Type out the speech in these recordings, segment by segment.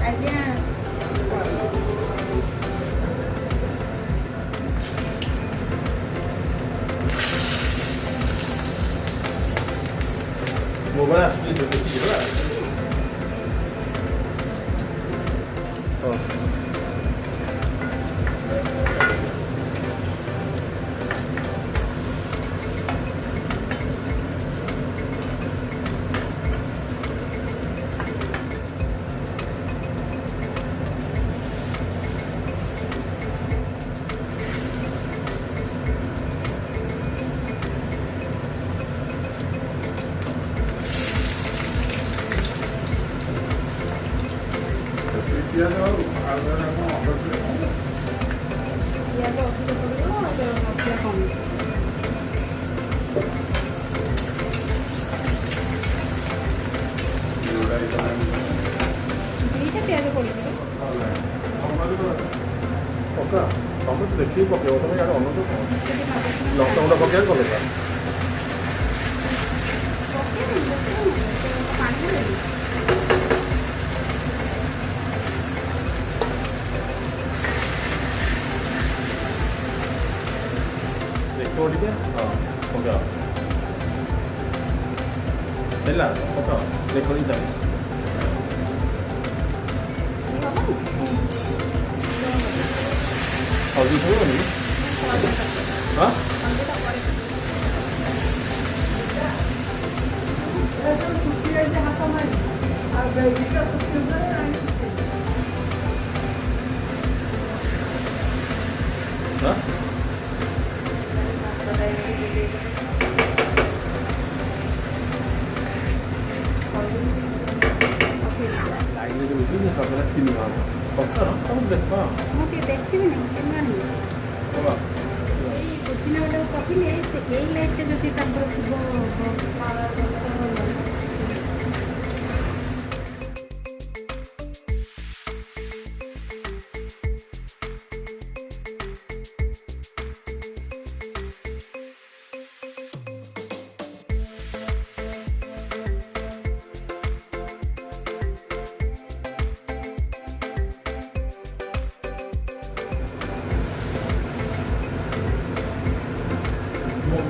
ଆଜ୍ଞା 뭐가 나중에 저렇게 찍어라. ପିଆଜ ଆଉ ଆଳୁଟା କ'ଣ ଅର୍ଡ଼ର କଲେ କ'ଣ? ପିଆଜ ଅଧିକ ପଡ଼ିବ ମସଲା କମ୍। ଦୁଇଟା ପିଆଜ ପଡ଼ିଯିବ। ପକା ତମେ ଦେଖିକି ପକେଇବ ତମେ ଇଆଡ଼େ ଅନଉଛ କ'ଣ ଲଙ୍କାଗୁଣ୍ଡ ପକେଇବା ଭଲ ପାଣି ଦେଖିବ ଟିକେ ହଁ ପକାଅ ହେଲା ପକାଅ ଦେଖ ଚାଲି ହଳଦୀ ପଡ଼ିବନି ହଁ ହଁ ଲାଇନରେ ବୁଝିନି ସକାଳେ ଚିନି ହେବ ପକା ସବୁ ଦେଖ ମୁଁ ଟିକେ ଦେଖିବି ନା କେମିତି ଆଣିବି ଏଇ କୋଚିନା ବାଲାକୁ କହିଲେ ସେ ଏଇ ଲାଇଟ୍ଟା ଯଦି ତାଙ୍କର ଥିବ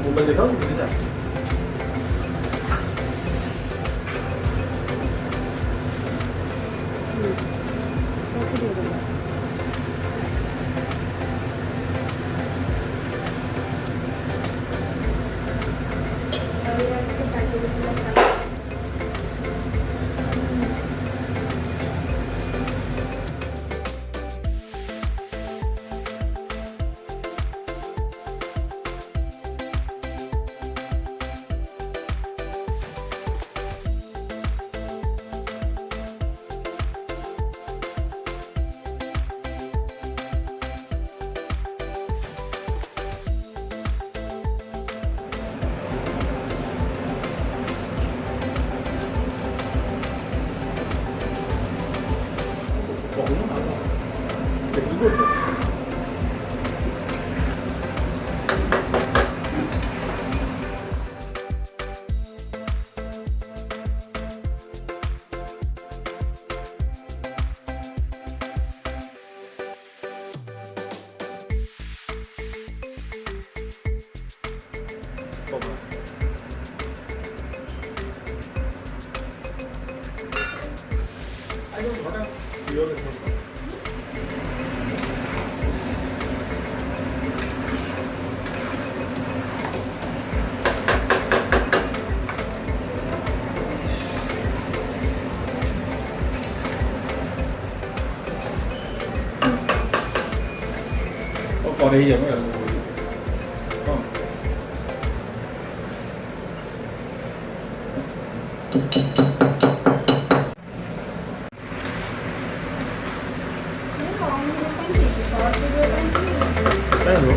মোবাইল দেখাও দেখে যা Còn đây giống như là không? Đây rồi.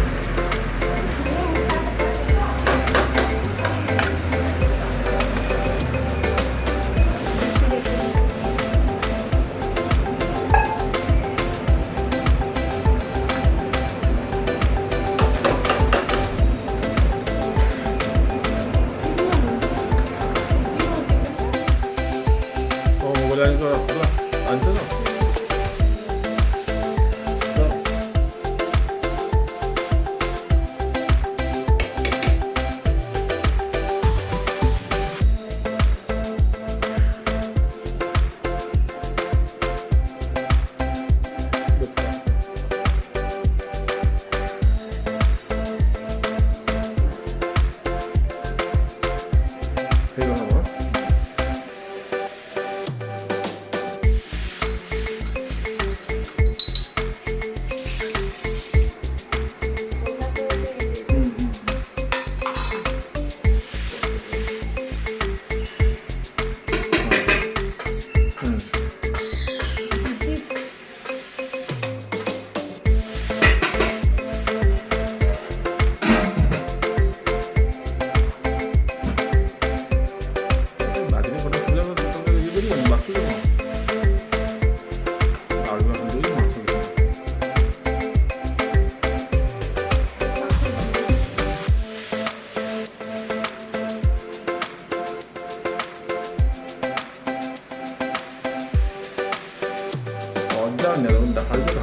머리 아닌 줄 알았구나. 안 되나? 이거 하나? 나중에 보다 그냥 이들이 막 쓰잖아. 나중에 한 돈이 막 쓰잖아. 언제 왔냐? 너 하루